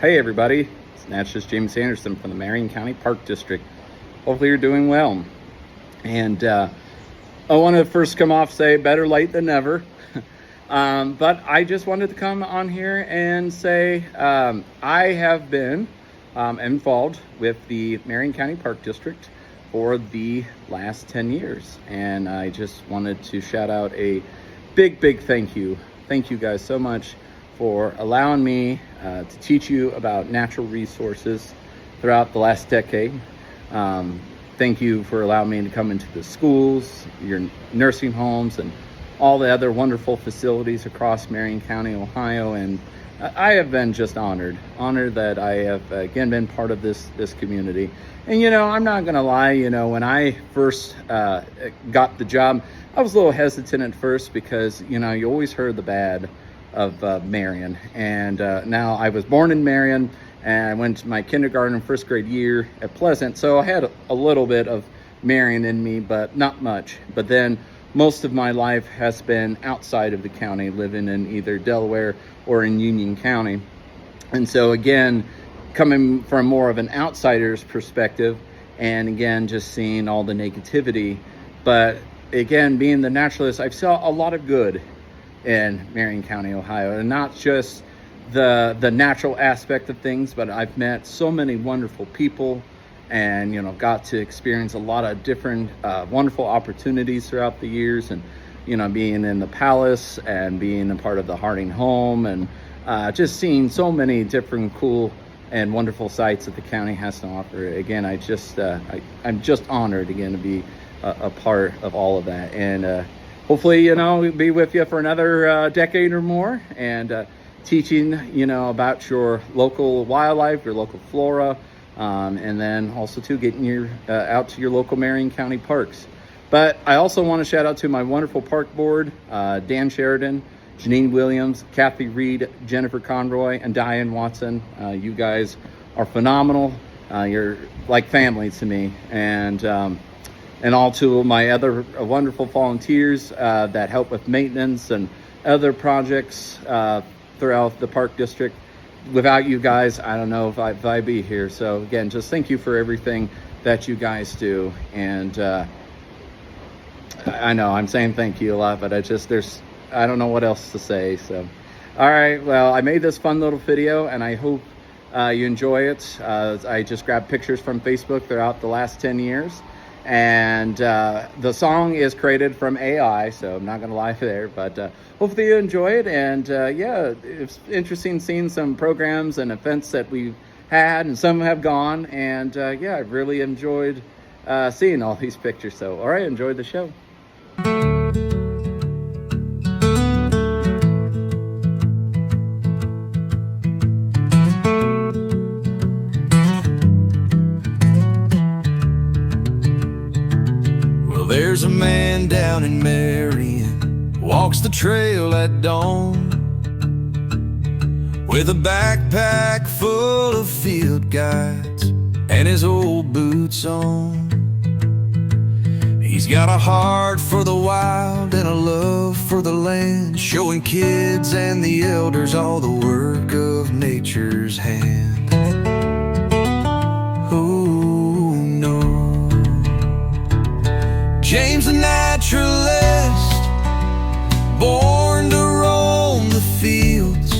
Hey everybody, it's Naturalist James Anderson from the Marion County Park District. Hopefully you're doing well. And I want to first come off say better late than never. But I just wanted to come on here and say I have been involved with the Marion County Park District for the last 10 years. And I just wanted to shout out a big thank you. Thank you guys so much for allowing me to teach you about natural resources throughout the last decade. Thank you for allowing me to come into the schools, your nursing homes, and all the other wonderful facilities across Marion County, Ohio. And I have been just honored that I have again been part of this community. And I'm not gonna lie, when I first got the job, I was a little hesitant at first because you always heard the bad of Marion. And now I was born in Marion, and I went to my kindergarten and first grade year at Pleasant, so I had a little bit of Marion in me, but not much. But then most of my life has been outside of the county, living in either Delaware or in Union County. And so again, coming from more of an outsider's perspective, and again just seeing all the negativity, but again being the naturalist, I've saw a lot of good in Marion County, Ohio, and not just the natural aspect of things, but I've met so many wonderful people and got to experience a lot of different wonderful opportunities throughout the years, and being in the Palace and being a part of the Harding Home, and just seeing so many different cool and wonderful sites that the county has to offer. Again, I'm just honored again to be a part of all of that, and hopefully, we'll be with you for another decade or more, and teaching, about your local wildlife, your local flora, and then also too getting you out to your local Marion County parks. But I also want to shout out to my wonderful park board, Dan Sheridan, Janine Williams, Kathy Reed, Jennifer Conroy, and Diane Watson. You guys are phenomenal. You're like family to me, and all two of my other wonderful volunteers that help with maintenance and other projects throughout the Park District. Without you guys, I don't know if I'd be here. So again, just thank you for everything that you guys do. And I know I'm saying thank you a lot, but I don't know what else to say. So, all right, well, I made this fun little video, and I hope you enjoy it. I just grabbed pictures from Facebook throughout the last 10 years. And the song is created from AI, so I'm not gonna lie there, but hopefully you enjoy it. And yeah, it's interesting seeing some programs and events that we've had, and some have gone, and yeah, I've really enjoyed seeing all these pictures. So all right, enjoy the show. There's a man down in Marion, walks the trail at dawn, with a backpack full of field guides and his old boots on. He's got a heart for the wild and a love for the land, showing kids and the elders all the work of nature's hand. James the naturalist, born to roam the fields,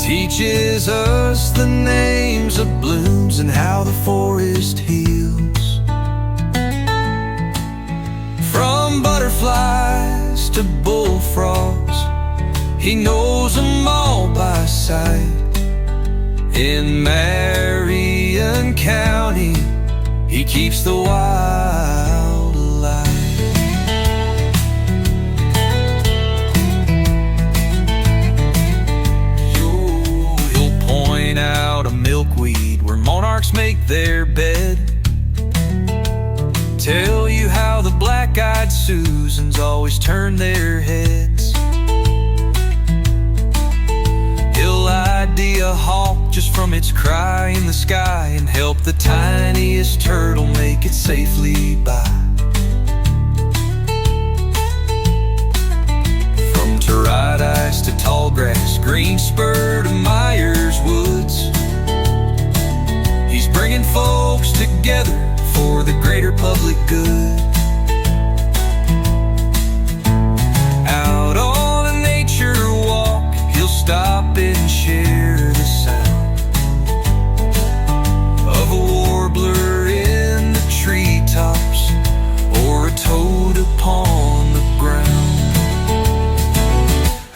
teaches us the names of blooms and how the forest heals. From butterflies to bullfrogs, he knows them all by sight. In Marion County, he keeps the wild alive. He'll point out a milkweed where monarchs make their bed, tell you how the black-eyed Susans always turn their heads. He'll ID a hawk just from its cry in the sky, and help the tiniest turtle make it safely by. From Bright ice to tall grass, green spur to Myers Woods. He's bringing folks together for the greater public good. Out on a nature walk, he'll stop and share the sound of a warbler in the treetops or a toad upon the ground.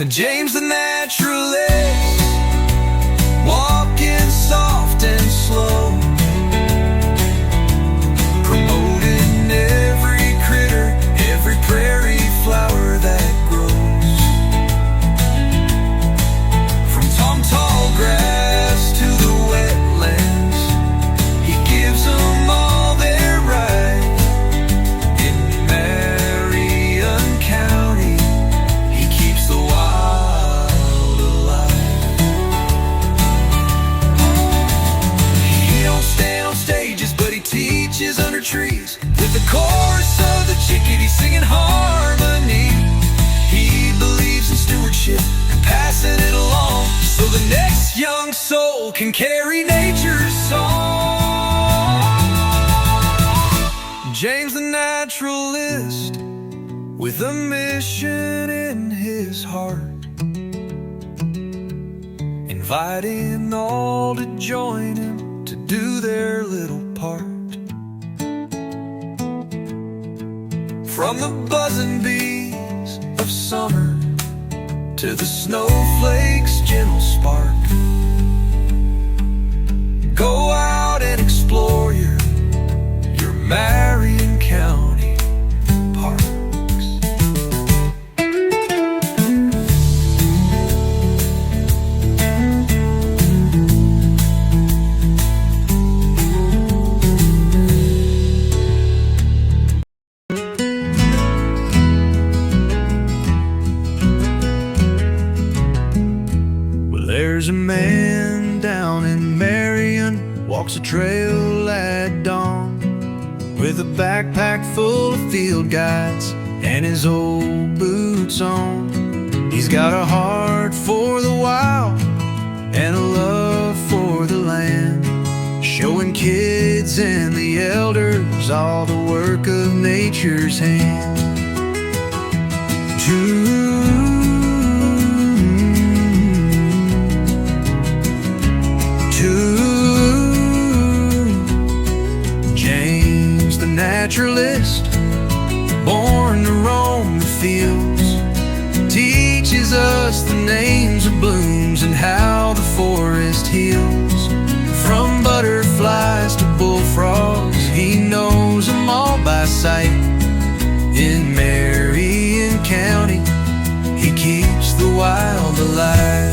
James the naturalist, walking soft and slow, promoting every critter, every prairie flower that grows. From tall grass to the wetlands, he gives them all their right. In Marion County, he keeps the wild alive. He don't stay on stages, but he teaches under trees, with the chorus of the chickadee singing harmony. He believes in stewardship and passing it along, so the next young soul can carry nature's song. James the naturalist, with a mission in his heart, inviting all to join him to do their little part. From the buzzing bees of summer to the snowflake's gentle spark, go out and explore your Marion County parks. There's a man down in Marion, walks a trail at dawn, with a backpack full of field guides and his old boots on. He's got a heart for the wild and a love for the land, showing kids and the elders all the work of nature's hand. James the naturalist, born to roam the fields, teaches us the names of blooms and how the forest heals. From butterflies to bullfrogs, he knows them all by sight. In Marion County, he keeps the wild alive.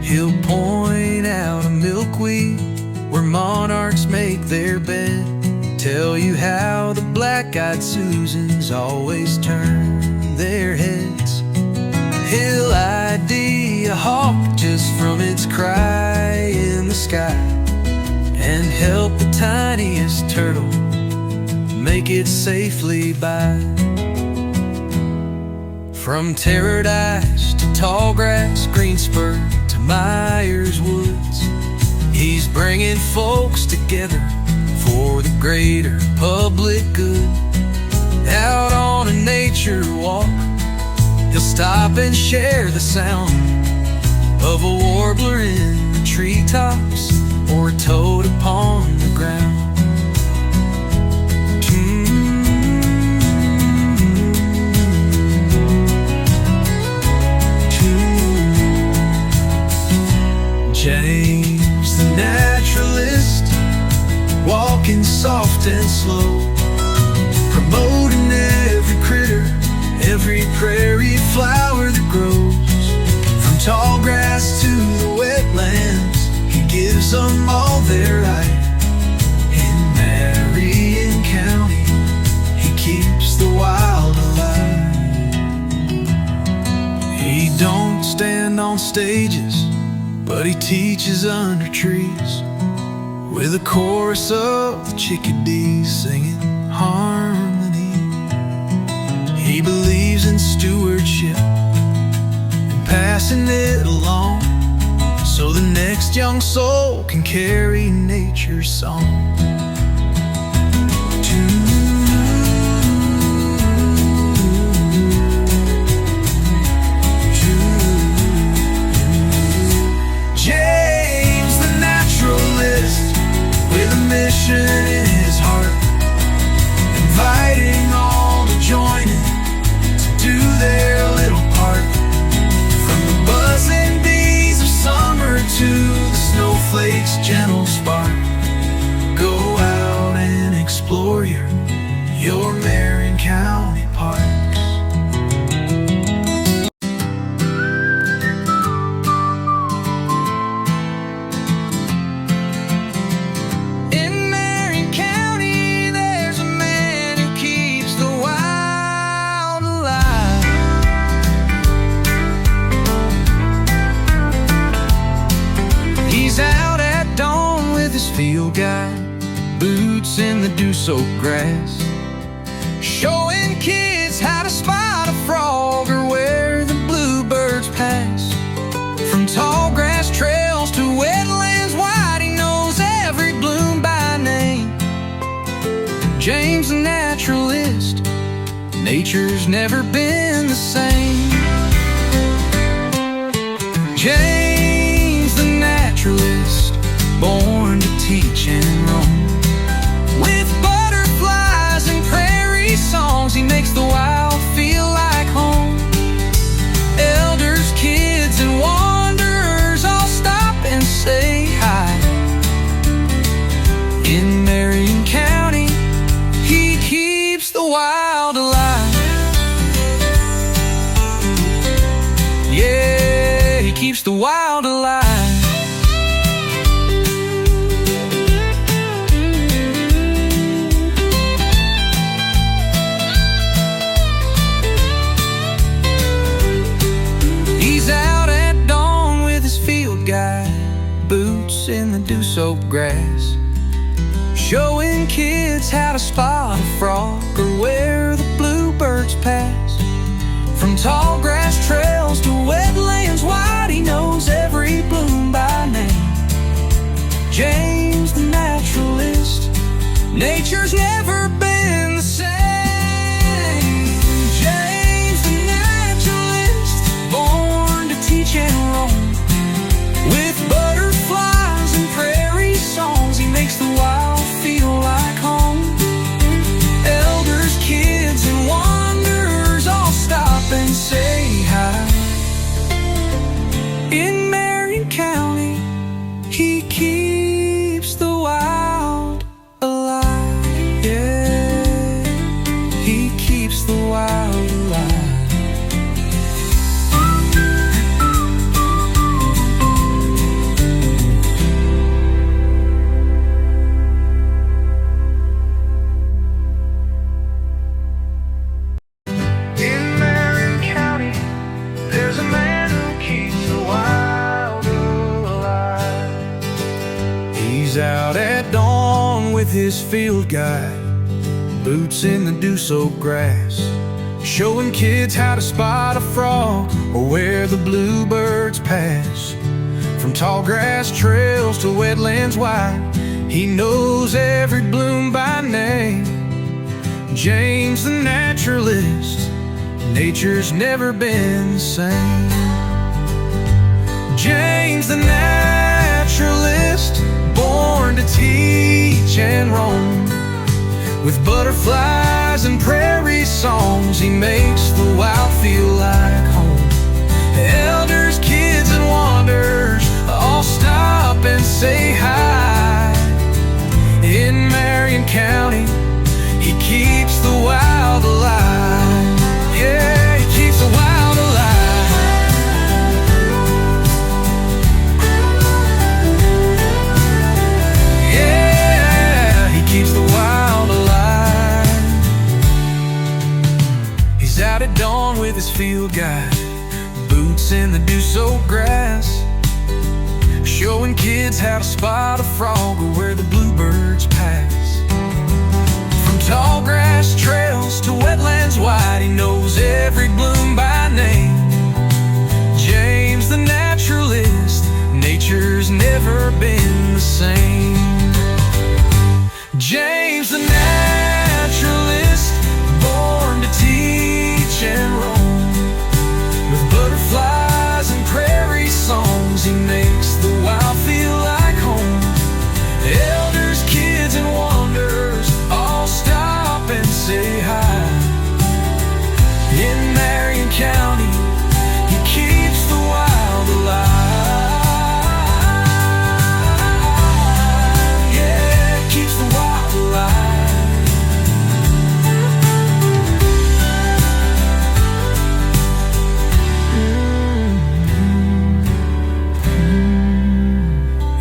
He'll point out a milkweed where monarchs make their bed, tell you how the black-eyed Susans always turn their heads. He'll ID a hawk just from its cry in the sky, and help the tiniest turtle make it safely by. From paradise to tall grass, green spur to Myers Woods, he's bringing folks together for the greater public good. Out on a nature walk, he'll stop and share the sound of a warbler in the treetops or a toad upon the ground. James the naturalist, walking soft and slow, promoting every critter, every prairie flower that grows. From tall grass to the wetlands, he gives them all their right. In Marion County, he keeps the wild alive. He don't stand on stages, but he teaches under trees with a chorus of the chickadees singing harmony. He believes in stewardship and passing it along, so the next young soul can carry nature's song. James the naturalist, with a mission in his heart, inviting all to join in, to do their little part. From the buzzing bees of summer to the snowflake's gentle spark, go out and explore your Marion County parks. In Marion County, there's a man who keeps the wild alive. He's out at dawn with his field guide, boots in the dew-soaked grass, showing kids how to spot a frog or where the bluebirds pass. From tall grass trails to wetlands wide, he knows every bloom by name. James the naturalist, nature's never been the same. James the naturalist, born to teach and roam. With butterflies and prairie songs, he makes the wild feel like home. Elders, kids, and wanderers all stop and say hi. In Marion County, he keeps the wild alive. Yeah, he keeps the wild alive. He's out at dawn with his field guide, boots in the dew-soaked grass, showing kids how to spot a frog or where the bluebirds pass. From tall grass trails to wetlands wide, he knows every bloom by name. James the naturalist, nature's never been the same. James the naturalist, born to teach and roam. With butterflies and prairie songs, he makes the wild feel like home. Elders, kids, and wanderers all stop and say hi. In Marion County, he keeps the wild alive. Yeah, he keeps the wild alive. In Marion County, there's a man who keeps the wild alive. He's out at dawn with his field guide, boots in the dew-soaked grass, showing kids how to spot a frog or where the bluebirds pass. From tall grass trails to wetlands wide, he knows every bloom by name. James the naturalist, nature's never been the same. James the naturalist, born to teach and roam. With butterflies and prairie songs, he makes the wild feel like home. Elders, kids, and wanderers all stop and say hi. In Marion County, he keeps the wild alive. Yeah, he keeps the wild alive. Yeah, he keeps the wild alive. He's out at dawn with his field guide, boots in the dew-soaked grass, showing kids how to spot a frog or where the bluebirds pass. From tall grass trails to wetlands wide, he knows every bloom by name. James the naturalist, nature's never been the same. James the naturalist, born to teach and roam. With butterflies and prairie songs, he makes the wild feel like home. Elders, kids, and wanderers all stop and say hi. In Marion County, he keeps the wild alive. Yeah, keeps the wild alive.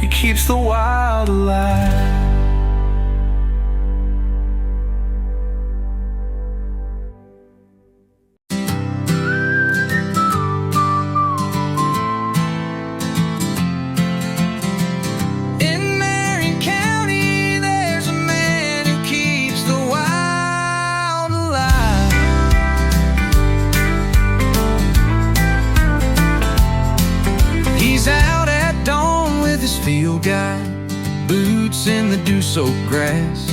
He keeps the wild alive. In Marion County, there's a man who keeps the wild alive. He's out at dawn with his field guide, boots in the dew-soaked grass.